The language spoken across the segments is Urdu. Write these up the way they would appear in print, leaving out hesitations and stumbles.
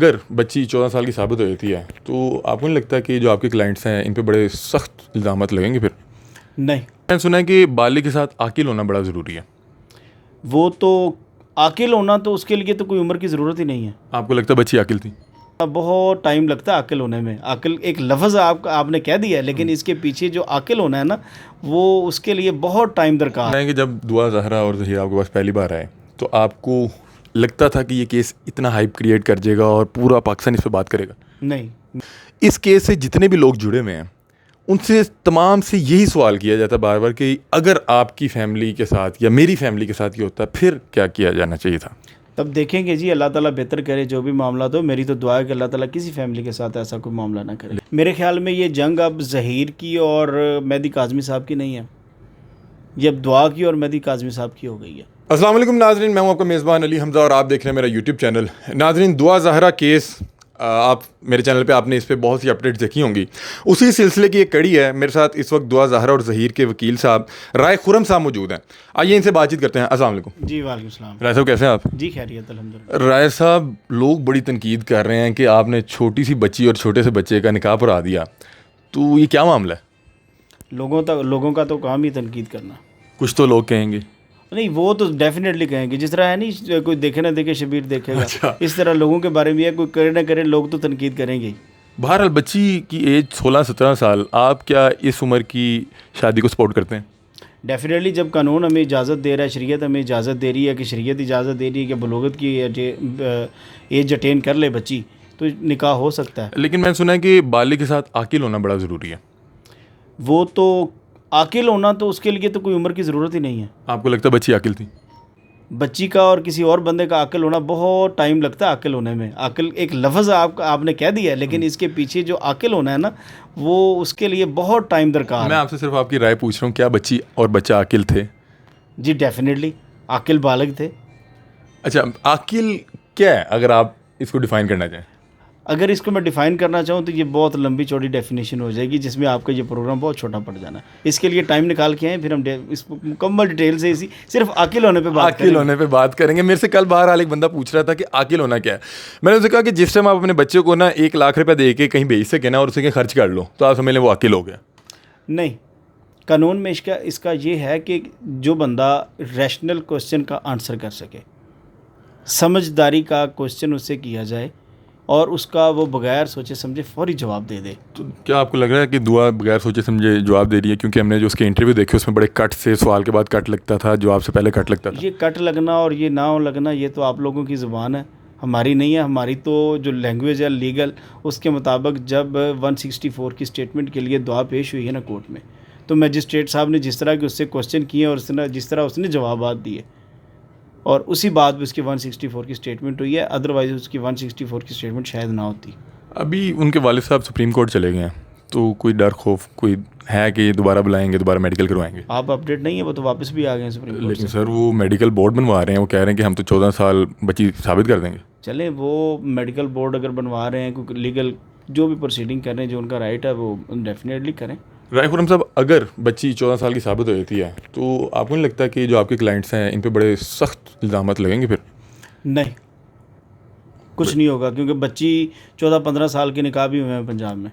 اگر بچی 14 سال کی ثابت ہو جاتی ہے تو آپ کو نہیں لگتا کہ جو آپ کے کلائنٹس ہیں ان پہ بڑے سخت الزامات لگیں گے؟ پھر نہیں، میں نے سنا ہے کہ بالغ کے ساتھ عاقل ہونا بڑا ضروری ہے. وہ تو عاقل ہونا تو اس کے لیے تو کوئی عمر کی ضرورت ہی نہیں ہے. آپ کو لگتا ہے بچی عاقل تھی؟ بہت ٹائم لگتا ہے عاقل ہونے میں. عاقل ایک لفظ آپ نے کہہ دیا ہے، لیکن اس کے پیچھے جو عاقل ہونا ہے نا، وہ اس کے لیے بہت ٹائم درکار ہے. کہ جب دعا زہرا اور ظہیر آپ کے پاس پہلی بار آئے تو آپ کو لگتا تھا کہ یہ کیس اتنا ہائپ کریٹ کر جائے گا اور پورا پاکستان اس پہ بات کرے گا؟ نہیں، اس کیس سے جتنے بھی لوگ جڑے ہوئے ہیں ان سے تمام سے یہی سوال کیا جاتا ہے بار بار کہ اگر آپ کی فیملی کے ساتھ یا میری فیملی کے ساتھ یہ ہوتا پھر کیا کیا جانا چاہیے تھا؟ تب دیکھیں گے جی. اللہ تعالیٰ بہتر کرے جو بھی معاملات ہو. میری تو دعا ہے کہ اللہ تعالیٰ کسی فیملی کے ساتھ ایسا کوئی معاملہ نہ کرے. میرے خیال میں یہ جنگ اب ظہیر کی اور مہدی کاظمی صاحب کی نہیں ہے، یہ اب دعا کی اور مہدی کاظمی صاحب کی ہو گئی ہے. السلام علیکم ناظرین، میں ہوں آپ کا میزبان علی حمزہ اور آپ دیکھ رہے ہیں میرا یوٹیوب چینل. ناظرین، دعا زہرا کیس آپ میرے چینل پہ آپ نے اس پہ بہت سی اپڈیٹس دیکھی ہوں گی. اسی سلسلے کی ایک کڑی ہے. میرے ساتھ اس وقت دعا زہرا اور ظہیر کے وکیل صاحب رائے خرم صاحب موجود ہیں. آئیے ان سے بات چیت کرتے ہیں. السلام علیکم. جی وعلیکم السلام. رائے صاحب کیسے ہیں آپ؟ جی خیریت الحمدللہ. رائے صاحب، لوگ بڑی تنقید کر رہے ہیں کہ آپ نے چھوٹی سی بچی اور چھوٹے سے بچے کا نکاح پڑھا دیا، تو یہ کیا معاملہ ہے؟ لوگوں کا تو کام ہی تنقید کرنا. کچھ تو لوگ کہیں گے. نہیں، وہ تو ڈیفینیٹلی کہیں گے. جس طرح ہے نہیں، کوئی دیکھے نہ دیکھے شبیر دیکھے گا. اچھا. اس طرح لوگوں کے بارے میں ہے، کوئی کرے نہ کرے لوگ تو تنقید کریں گے ہی. بہرحال بچی کی ایج 16-17 سال، آپ کیا اس عمر کی شادی کو سپورٹ کرتے ہیں؟ ڈیفینیٹلی جب قانون ہمیں اجازت دے رہا ہے، شریعت ہمیں اجازت دے رہی ہے، کہ شریعت اجازت دے رہی ہے کہ بلوغت کی ایج اٹین کر لے بچی، تو نکاح ہو سکتا ہے. لیکن میں نے سنا ہے کہ بالغ کے ساتھ عاقل ہونا بڑا ضروری ہے. وہ تو عاقل ہونا تو اس کے لیے تو کوئی عمر کی ضرورت ہی نہیں ہے. آپ کو لگتا ہے بچی عاقل تھی؟ بچی کا اور کسی اور بندے کا عاقل ہونا بہت ٹائم لگتا ہے. عاقل ہونے میں عاقل ایک لفظ آپ نے کہہ دیا ہے، لیکن اس کے پیچھے جو عاقل ہونا ہے نا، وہ اس کے لیے بہت ٹائم درکار ہے. میں آپ سے صرف آپ کی رائے پوچھ رہا ہوں، کیا بچی اور بچہ عاقل تھے؟ جی ڈیفینیٹلی عاقل بالغ تھے. اچھا، عاقل کیا ہے اگر آپ اس کو ڈیفائن کرنا چاہیں؟ اگر اس کو میں ڈیفائن کرنا چاہوں تو یہ بہت لمبی چوڑی ڈیفینیشن ہو جائے گی، جس میں آپ کا یہ پروگرام بہت چھوٹا پڑ جانا ہے. اس کے لیے ٹائم نکال کے آئیں، پھر ہم اس مکمل ڈیٹیل سے صرف عاقل ہونے پہ بات کریں گے. میرے سے کل بہرحال ایک بندہ پوچھ رہا تھا کہ عاقل ہونا کیا ہے. میں نے اسے کہا کہ جس ٹائم آپ اپنے بچے کو نا 1 لاکھ روپے دے کے کہیں بھیج سکے نا اور اسے کہ خرچ کر لو، تو آپ سمجھ لیں وہ عاقل ہو گیا. نہیں، قانون میں اس کا یہ ہے کہ جو بندہ ریشنل کوسچن کا آنسر کر سکے، سمجھداری کا کوسچن اس سے کیا جائے اور اس کا وہ بغیر سوچے سمجھے فوری جواب دے دے. تو کیا آپ کو لگ رہا ہے کہ دعا بغیر سوچے سمجھے جواب دے رہی ہے؟ کیونکہ ہم نے جو اس کے انٹرویو دیکھے اس میں بڑے کٹ سے سوال کے بعد کٹ لگتا تھا، جواب سے پہلے کٹ لگتا تھا. یہ کٹ لگنا اور یہ نہ لگنا یہ تو آپ لوگوں کی زبان ہے، ہماری نہیں ہے. ہماری تو جو لینگویج ہے لیگل، اس کے مطابق جب 164 کی اسٹیٹمنٹ کے لیے دعا پیش ہوئی ہے نا کورٹ میں، تو میجسٹریٹ صاحب نے جس طرح کے اس سے کوسچن کیے اور جس طرح اس نے جوابات دیے، اور اسی بات پہ اس کی 164 کی اسٹیٹمنٹ ہوئی ہے. ادروائز اس کی 164 کی اسٹیٹمنٹ شاید نہ ہوتی. ابھی ان کے والد صاحب سپریم کورٹ چلے گئے ہیں، تو کوئی ڈر خوف کوئی ہے کہ یہ دوبارہ بلائیں گے، دوبارہ میڈیکل کروائیں گے؟ آپ اپڈیٹ نہیں ہے، وہ تو واپس بھی آ گئے ہیں سپریم کورٹ لیکن سے. سر وہ میڈیکل بورڈ بنوا رہے ہیں، وہ کہہ رہے ہیں کہ ہم تو 14 سال بچی ثابت کر دیں گے. چلیں، وہ میڈیکل بورڈ اگر بنوا رہے ہیں، کوئی لیگل جو بھی پروسیڈنگ کر رہے ہیں، جو ان کا رائٹ ہے وہ ڈیفینیٹلی کریں. رائے خرم صاحب، اگر بچی 14 سال کی ثابت ہو جاتی ہے تو آپ کو نہیں لگتا کہ جو آپ کے کلائنٹس ہیں ان پہ بڑے سخت الزامات لگیں گے؟ پھر نہیں، کچھ نہیں ہوگا، کیونکہ بچی 14-15 سال کے نکاح بھی ہوئے ہیں پنجاب میں.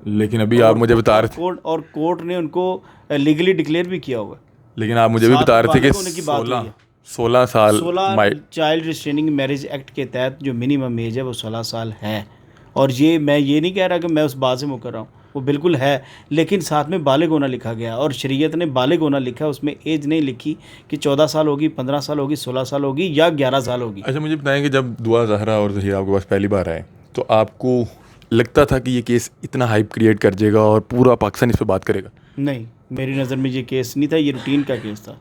لیکن ابھی آپ مجھے بتا رہے تھے اور کورٹ نے ان کو لیگلی ڈکلیئر بھی کیا ہوگا. لیکن آپ مجھے بھی بتا رہے تھے کہ 16 سال چائلڈ ریسٹریننگ میرج ایکٹ کے تحت جو منیمم ایج ہے وہ 16 سال ہے. اور میں یہ نہیں کہہ رہا کہ میں اس بات سے مکر رہا ہوں، وہ بالکل ہے، لیکن ساتھ میں بالغ ہونا لکھا گیا، اور شریعت نے بالغ ہونا لکھا، اس میں ایج نہیں لکھی کہ 14 سال ہوگی، 15 سال ہوگی، 16 سال ہوگی یا 11 سال ہوگی. اچھا، مجھے بتائیں کہ جب دعا زہرا اور ظہیر آپ کے پاس پہلی بار آئے تو آپ کو لگتا تھا کہ یہ کیس اتنا ہائپ کریٹ کر جائے گا اور پورا پاکستان اس پہ بات کرے گا؟ نہیں، میری نظر میں یہ کیس نہیں تھا، یہ روٹین کا کیس تھا.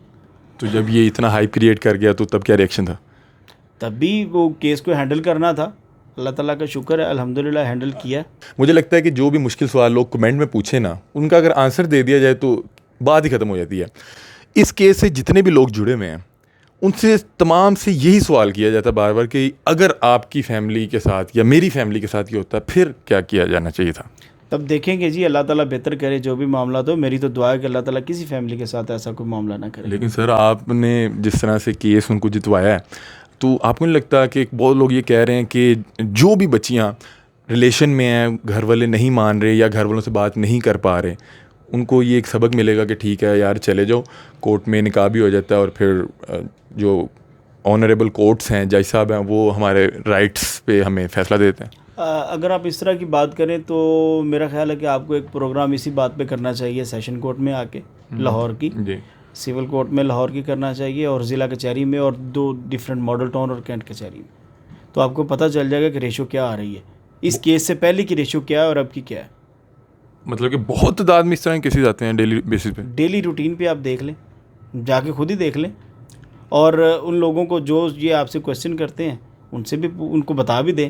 تو جب یہ اتنا ہائپ کریٹ کر گیا تو تب کیا ریئیکشن تھا؟ تب بھی وہ کیس کو ہینڈل کرنا تھا. اللہ تعالیٰ کا شکر ہے، الحمدللہ ہینڈل کیا. مجھے لگتا ہے کہ جو بھی مشکل سوال لوگ کمنٹ میں پوچھیں نا، ان کا اگر آنسر دے دیا جائے تو بات ہی ختم ہو جاتی ہے. اس کیس سے جتنے بھی لوگ جڑے ہوئے ہیں ان سے تمام سے یہی سوال کیا جاتا ہے بار بار کہ اگر آپ کی فیملی کے ساتھ یا میری فیملی کے ساتھ یہ ہوتا پھر کیا کیا جانا چاہیے تھا؟ تب دیکھیں گے جی. اللہ تعالیٰ بہتر کرے جو بھی معاملات ہو. میری تو دعا ہے کہ اللہ تعالیٰ کسی فیملی کے ساتھ ایسا کوئی معاملہ نہ کرے. لیکن سر آپ نے جس طرح سے کیس ان کو جتوایا ہے، تو آپ کو نہیں لگتا کہ بہت لوگ یہ کہہ رہے ہیں کہ جو بھی بچیاں ریلیشن میں ہیں, گھر والے نہیں مان رہے یا گھر والوں سے بات نہیں کر پا رہے, ان کو یہ ایک سبق ملے گا کہ ٹھیک ہے یار چلے جاؤ, کورٹ میں نکاح بھی ہو جاتا ہے, اور پھر جو آنریبل کورٹس ہیں, جج صاحب ہیں, وہ ہمارے رائٹس پہ ہمیں فیصلہ دیتے ہیں. اگر آپ اس طرح کی بات کریں تو میرا خیال ہے کہ آپ کو ایک پروگرام اسی بات پہ کرنا چاہیے سیشن کورٹ میں آ کے, لاہور کی جی سول کورٹ میں لاہور کی کرنا چاہیے, اور ضلع کچہری میں, اور 2 ڈفرینٹ ماڈل ٹاؤن اور کینٹ کچہری میں. تو آپ کو پتہ چل جائے گا کہ ریشو کیا آ رہی ہے, اس کیس سے پہلے کی ریشو کیا ہے اور اب کی کیا ہے. مطلب کہ بہت تعداد میں اس طرح کے کیسز آتے ہیں ڈیلی بیسس پہ. ڈیلی روٹین پہ آپ دیکھ لیں, جا کے خود ہی دیکھ لیں, اور ان لوگوں کو جو یہ آپ سے کویشچن کرتے ہیں ان سے بھی ان کو بتا بھی دیں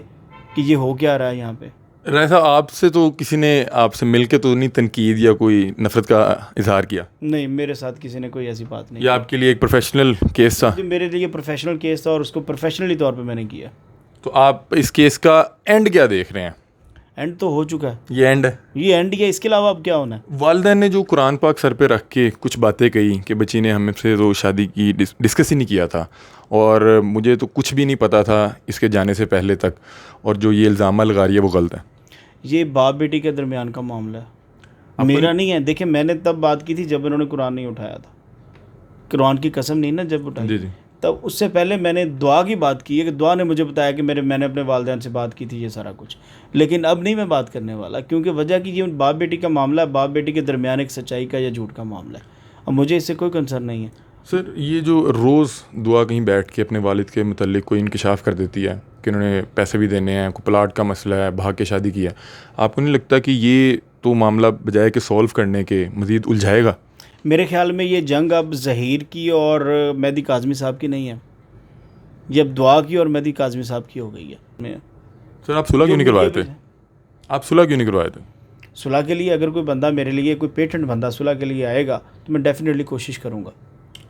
کہ یہ ہو کیا رہا ہے یہاں پہ. رائے صاحب, آپ سے تو کسی نے آپ سے مل کے تو نہیں تنقید یا کوئی نفرت کا اظہار کیا؟ نہیں, میرے ساتھ کسی نے کوئی ایسی بات نہیں. یہ آپ کے لیے ایک پروفیشنل کیس تھا؟ جو میرے لیے پروفیشنل کیس تھا, اور اس کو پروفیشنلی طور پہ میں نے کیا. تو آپ اس کیس کا اینڈ کیا دیکھ رہے ہیں؟ اینڈ تو ہو چکا ہے, یہ اینڈ ہے, یہ اینڈ کیا, اس کے علاوہ اب کیا ہونا ہے. والدین نے جو قرآن پاک سر پہ رکھ کے کچھ باتیں کہی کہ بچی نے ہم سے تو شادی کی ڈسکس ہی نہیں کیا تھا, اور مجھے تو کچھ بھی نہیں پتا تھا اس کے جانے سے پہلے تک, اور جو یہ الزامہ لگا رہی ہے وہ غلط ہے. یہ باپ بیٹی کے درمیان کا معاملہ ہے, میرا نہیں ہے. دیکھیں, میں نے تب بات کی تھی جب انہوں نے قرآن نہیں اٹھایا تھا, قرآن کی قسم نہیں نا جب اٹھائی, جی تب اس سے پہلے میں نے دعا کی بات کی ہے کہ دعا نے مجھے بتایا کہ میں نے اپنے والدین سے بات کی تھی, یہ سارا کچھ. لیکن اب نہیں میں بات کرنے والا, کیونکہ وجہ کہ یہ باپ بیٹی کا معاملہ ہے, باپ بیٹی کے درمیان ایک سچائی کا یا جھوٹ کا معاملہ ہے. اب مجھے اس سے کوئی کنسرن نہیں ہے. سر, یہ جو روز دعا کہیں بیٹھ کے اپنے والد کے متعلق کوئی انکشاف کر دیتی ہے کہ انہوں نے پیسے بھی دینے ہیں, کوئی پلاٹ کا مسئلہ ہے, بھاگ کے شادی کی ہے, آپ کو نہیں لگتا کہ یہ تو معاملہ بجائے کہ سولو کرنے کے مزید الجھائے گا؟ میرے خیال میں یہ جنگ اب ظہیر کی اور مہدی کاظمی صاحب کی نہیں ہے, یہ اب دعا کی اور مہدی کاظمی صاحب کی ہو گئی ہے. سر, آپ صلح کیوں نہیں کروائے تھے؟ آپ صلح کیوں نہیں کروائے تھے؟ صلح کے لیے اگر کوئی بندہ میرے لیے, کوئی پیٹنٹ بندہ صلح کے لیے آئے گا تو میں ڈیفینیٹلی کوشش کروں گا.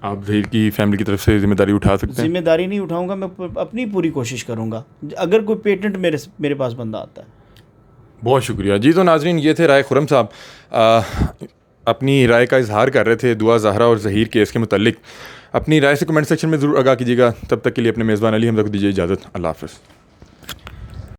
آپ ظہیر کی فیملی کی طرف سے ذمہ داری اٹھا سکتے ہیں؟ ذمہ داری نہیں اٹھاؤں گا, میں اپنی پوری کوشش کروں گا اگر کوئی پیٹنٹ میرے پاس بندہ آتا ہے. بہت شکریہ جی. تو ناظرین, یہ تھے رائے خرم صاحب, اپنی رائے کا اظہار کر رہے تھے دعا زہرا اور ظہیر کیس کے متعلق. اپنی رائے سے کمنٹ سیکشن میں ضرور آگاہ کیجیے گا. تب تک کے لیے اپنے میزبان علی حمزہ کو دیجیے اجازت. اللہ حافظ.